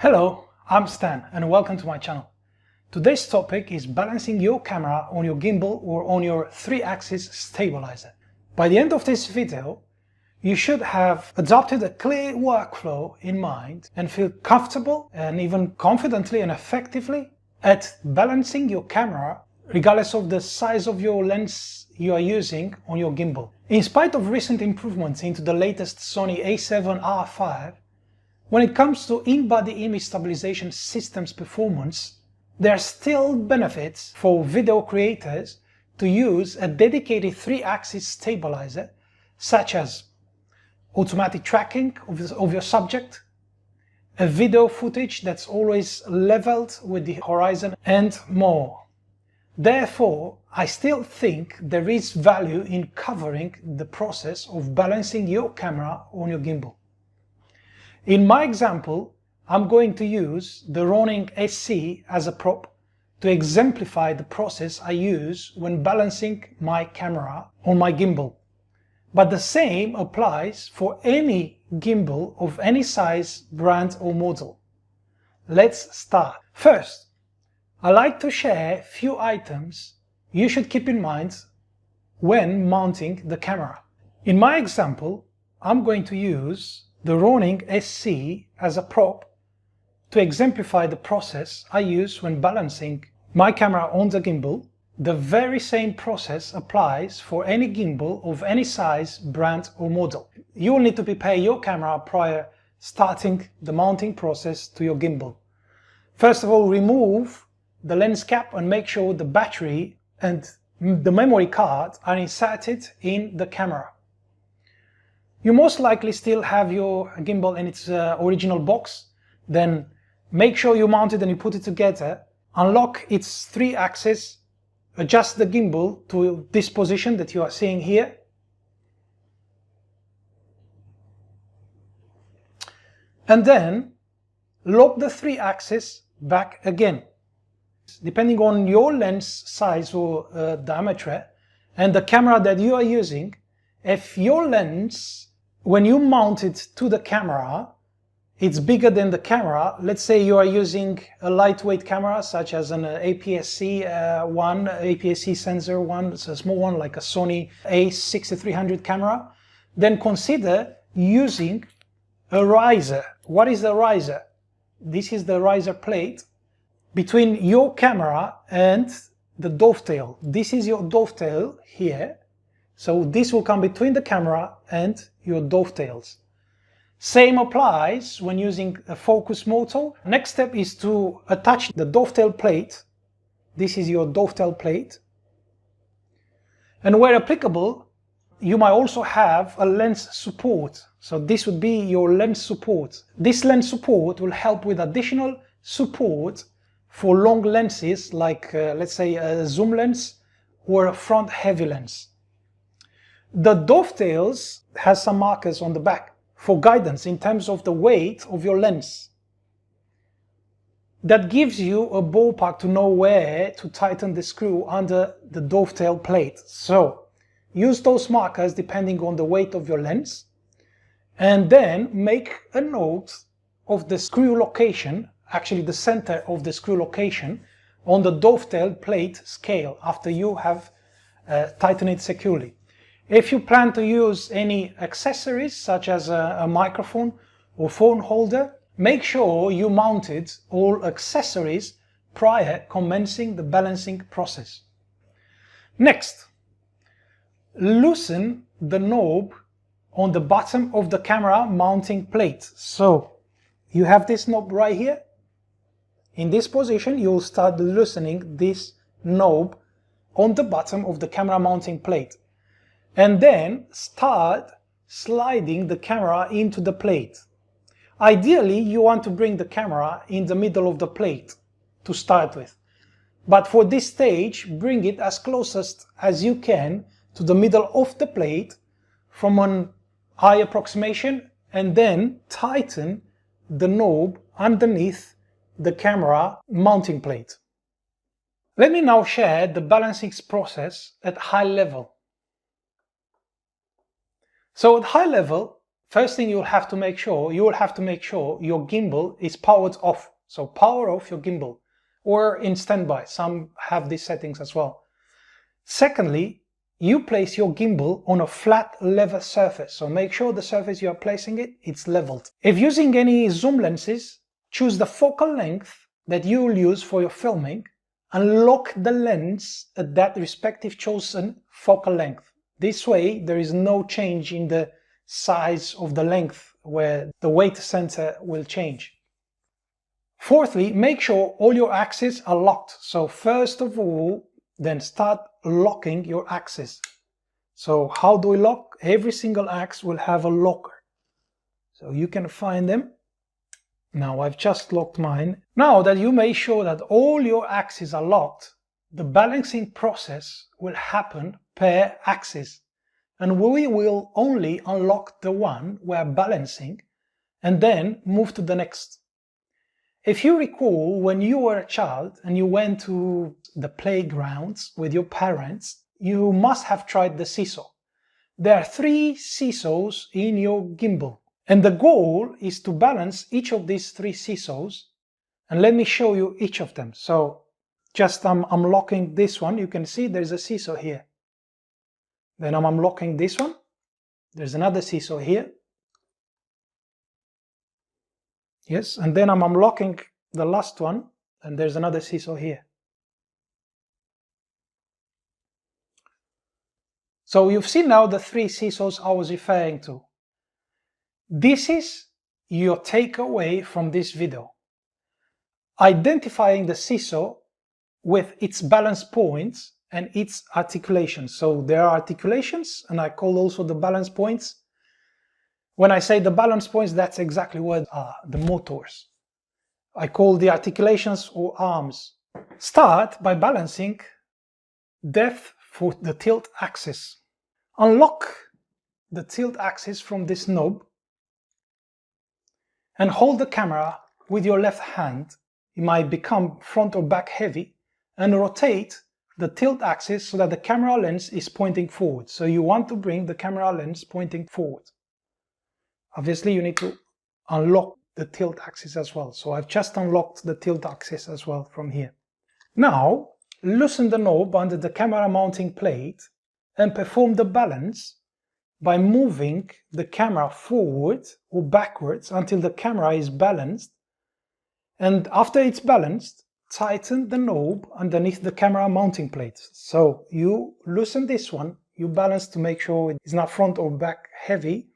Hello, I'm Stan and welcome to my channel. Today's topic is balancing your camera on your gimbal or on your 3-axis stabilizer. By the end of this video, you should have adopted a clear workflow in mind and feel comfortable and even confidently and effectively at balancing your camera regardless of the size of your lens you are using on your gimbal. In spite of recent improvements into the latest Sony a7R5, when it comes to in-body image stabilization systems performance, there are still benefits for video creators to use a dedicated 3-axis stabilizer, such as automatic tracking of your subject, a video footage that's always leveled with the horizon, and more. Therefore, I still think there is value in covering the process of balancing your camera on your gimbal. In my example, I'm going to use the Ronin-SC as a prop to exemplify the process I use when balancing my camera on my gimbal. But the same applies for any gimbal of any size, brand or model. Let's start. First, I like to share a few items you should keep in mind when mounting the camera. In my example, I'm going to use the Ronin-SC as a prop to exemplify the process I use when balancing my camera on the gimbal. The very same process applies for any gimbal of any size, brand or model. You will need to prepare your camera prior starting the mounting process to your gimbal. First of all, remove the lens cap and make sure the battery and the memory card are inserted in the camera. You most likely still have your gimbal in its original box. Then make sure you mount it and you put it together. Unlock its 3-axis, adjust the gimbal to this position that you are seeing here. And then lock the 3-axis back again. Depending on your lens size or diameter and the camera that you are using, if your lens, when you mount it to the camera, it's bigger than the camera. Let's say you are using a lightweight camera such as an APS-C one, APS-C sensor one, it's a small one like a Sony a6300 camera, then consider using a riser. What is a riser? This is the riser plate between your camera and the dovetail. This is your dovetail here. So this will come between the camera and your dovetails. Same applies when using a focus motor. Next step is to attach the dovetail plate. This is your dovetail plate. And where applicable, you might also have a lens support. So this would be your lens support. This lens support will help with additional support for long lenses like let's say a zoom lens or a front heavy lens. The dovetails has some markers on the back for guidance in terms of the weight of your lens. That gives you a ballpark to know where to tighten the screw under the dovetail plate. So use those markers depending on the weight of your lens, and then make a note of the screw location, actually the center of the screw location, on the dovetail plate scale after you have tightened it securely. If you plan to use any accessories such as a microphone or phone holder, make sure you mounted all accessories prior commencing the balancing process. Next, loosen the knob on the bottom of the camera mounting plate. So you have this knob right here. In this position, you'll start loosening this knob on the bottom of the camera mounting plate. And then start sliding the camera into the plate. Ideally, you want to bring the camera in the middle of the plate to start with. But for this stage, bring it as closest as you can to the middle of the plate from an eye approximation, and then tighten the knob underneath the camera mounting plate. Let me now share the balancing process at high level. So at high level, First thing you will have to make sure your gimbal is powered off. So power off your gimbal, or in standby. Some have these settings as well. Secondly, you place your gimbal on a flat level surface. So make sure the surface you are placing it's leveled. If using any zoom lenses, choose the focal length that you will use for your filming and lock the lens at that respective chosen focal length. This way there is no change in the size of the length where the weight center will change. Fourthly, make sure all your axes are locked. So first of all, then start locking your axes. So how do we lock? Every single axe will have a locker. So you can find them. Now I've just locked mine. Now that you make sure that all your axes are locked, the balancing process will happen per axis. And we will only unlock the one we're balancing and then move to the next. If you recall, when you were a child and you went to the playgrounds with your parents, you must have tried the seesaw. There are 3 seesaws in your gimbal, and the goal is to balance each of these 3 seesaws. And let me show you each of them. So just I'm unlocking this one. You can see there's a seesaw here. Then I'm unlocking this one. There's another seesaw here. Yes, and then I'm unlocking the last one, and there's another seesaw here. So you've seen now the 3 seesaws I was referring to. This is your takeaway from this video. Identifying the seesaw with its balance points and its articulations. So there are articulations, and I call also the balance points. When I say the balance points, that's exactly what are the motors. I call the articulations or arms. Start by balancing depth for the tilt axis. Unlock the tilt axis from this knob and hold the camera with your left hand. It might become front or back heavy, and rotate the tilt axis so that the camera lens is pointing forward. So you want to bring the camera lens pointing forward. Obviously you need to unlock the tilt axis as well. So I've just unlocked the tilt axis as well from here. Now loosen the knob under the camera mounting plate and perform the balance by moving the camera forward or backwards until the camera is balanced. And after it's balanced, tighten the knob underneath the camera mounting plate. So you loosen this one, you balance to make sure it's not front or back heavy,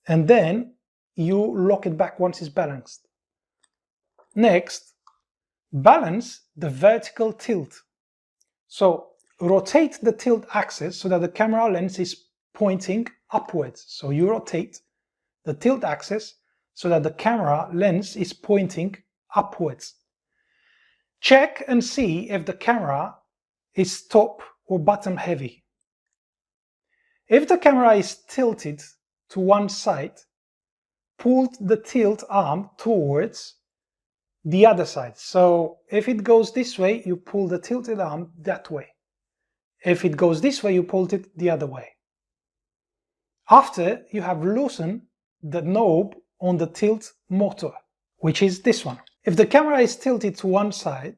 and then you lock it back once it's balanced. Next, balance the vertical tilt. So rotate the tilt axis so that the camera lens is pointing upwards. So you rotate the tilt axis so that the camera lens is pointing upwards. Check and see if the camera is top or bottom heavy. If the camera is tilted to one side, pull the tilt arm towards the other side. So if it goes this way, you pull the tilted arm that way. If it goes this way, you pull it the other way. After you have loosened the knob on the tilt motor, which is this one. If the camera is tilted to one side,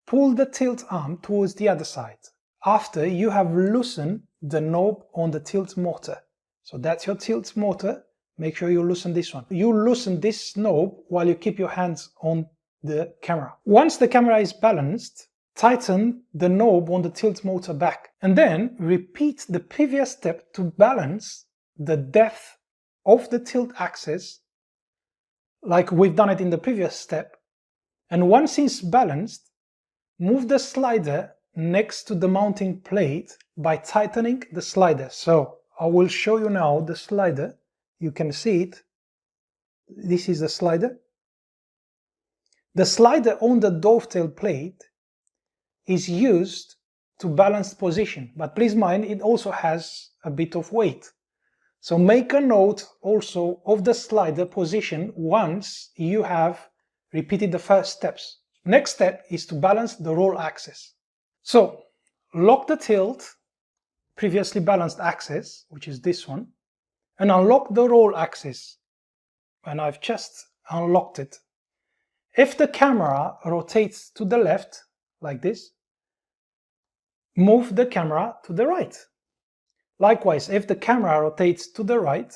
pull the tilt arm towards the other side. After you have loosened the knob on the tilt motor. So that's your tilt motor. Make sure you loosen this one. You loosen this knob while you keep your hands on the camera. Once the camera is balanced, tighten the knob on the tilt motor back, and then repeat the previous step to balance the depth of the tilt axis like we've done it in the previous step. And once it's balanced, move the slider next to the mounting plate by tightening the slider. So I will show you now the slider. You can see it. This is the slider. The slider on the dovetail plate is used to balance position, but please mind it also has a bit of weight. So make a note also of the slider position once you have repeated the first steps. Next step is to balance the roll axis. So lock the tilt previously balanced axis, which is this one, and unlock the roll axis. And I've just unlocked it. If the camera rotates to the left, like this, move the camera to the right. Likewise, if the camera rotates to the right,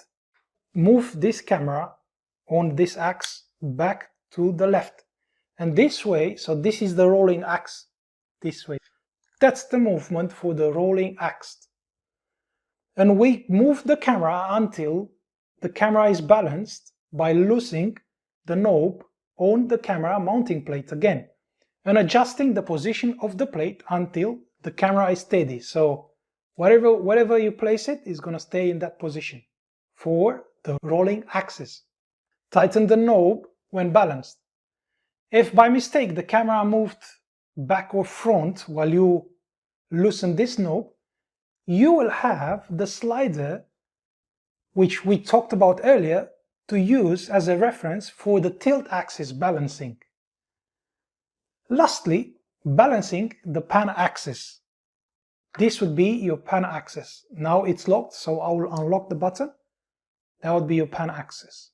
move this camera on this axis back to the left. And this way, so this is the rolling axis, this way. That's the movement for the rolling axis. And we move the camera until the camera is balanced by loosening the knob on the camera mounting plate again and adjusting the position of the plate until the camera is steady. So wherever you place it is going to stay in that position for the rolling axis. Tighten the knob when balanced. If by mistake the camera moved back or front while you loosen this knob, you will have the slider, which we talked about earlier, to use as a reference for the tilt axis balancing. Lastly, balancing the pan axis. This would be your pan axis. Now it's locked, so I will unlock the button. That would be your pan axis.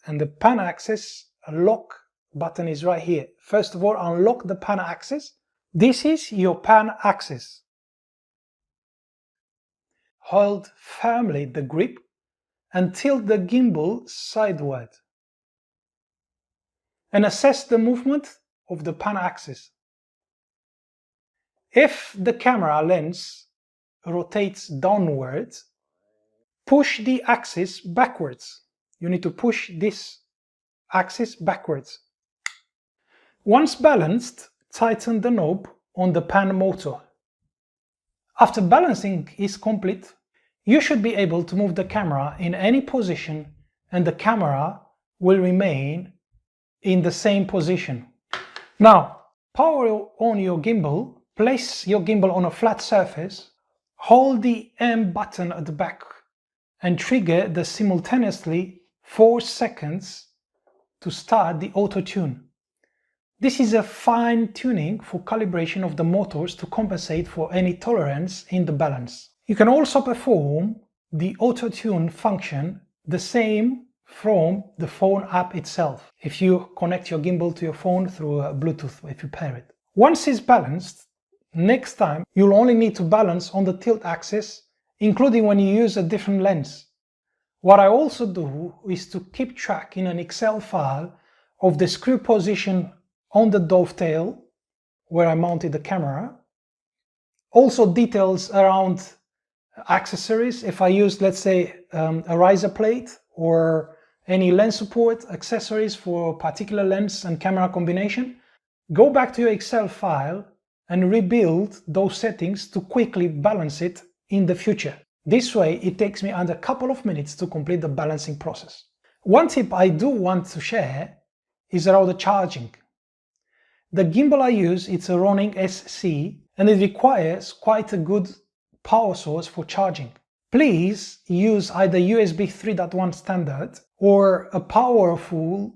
And the pan axis lock button is right here. First of all, unlock the pan axis. This is your pan axis. Hold firmly the grip and tilt the gimbal sideward. And assess the movement of the pan axis. If the camera lens rotates downwards, push the axis backwards. You need to push this axis backwards. Once balanced, tighten the knob on the pan motor. After balancing is complete, you should be able to move the camera in any position and the camera will remain in the same position. Now, power on your gimbal. Place your gimbal on a flat surface, hold the M button at the back and trigger the simultaneously 4 seconds to start the auto tune. This is a fine tuning for calibration of the motors to compensate for any tolerance in the balance. You can also perform the auto tune function the same from the phone app itself if you connect your gimbal to your phone through Bluetooth, if you pair it. Once it's balanced, next time you'll only need to balance on the tilt axis, including when you use a different lens. What I also do is to keep track in an Excel file of the screw position on the dovetail where I mounted the camera. Also details around accessories, if I use, let's say, a riser plate or any lens support accessories for a particular lens and camera combination. Go back to your Excel file and rebuild those settings to quickly balance it in the future. This way it takes me under a couple of minutes to complete the balancing process. One tip I do want to share is around the charging. The gimbal I use, it's a Ronin-SC, and it requires quite a good power source for charging. Please use either USB 3.1 standard or a powerful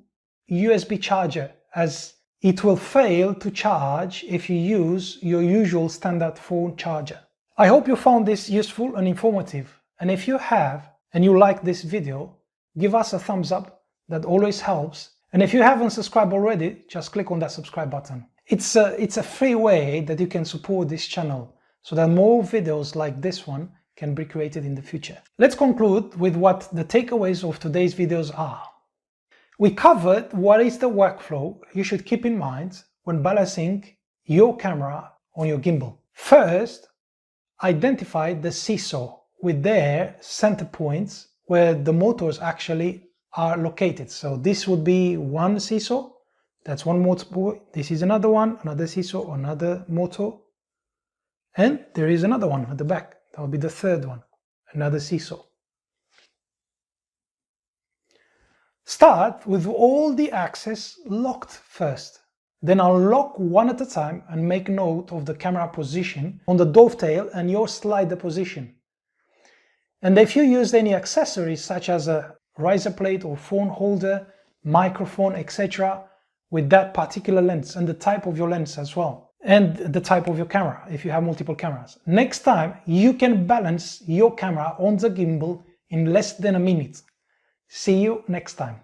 USB charger, as it will fail to charge if you use your usual standard phone charger. I hope you found this useful and informative, and if you have and you like this video, give us a thumbs up. That always helps. And if you haven't subscribed already, just click on that subscribe button. It's a free way that you can support this channel so that more videos like this one can be created in the future. Let's conclude with what the takeaways of today's videos are. We covered what is the workflow you should keep in mind when balancing your camera on your gimbal. First, identify the seesaw with their center points where the motors actually are located. So this would be one seesaw, that's one motor point. This is another one, another seesaw, another motor, and there is another one at the back. That would be the third one, another seesaw. Start with all the axes locked first, then unlock one at a time and make note of the camera position on the dovetail and your slider position. And if you use any accessories such as a riser plate or phone holder, microphone, etc., with that particular lens and the type of your lens as well, and the type of your camera if you have multiple cameras, next time you can balance your camera on the gimbal in less than a minute. See you next time.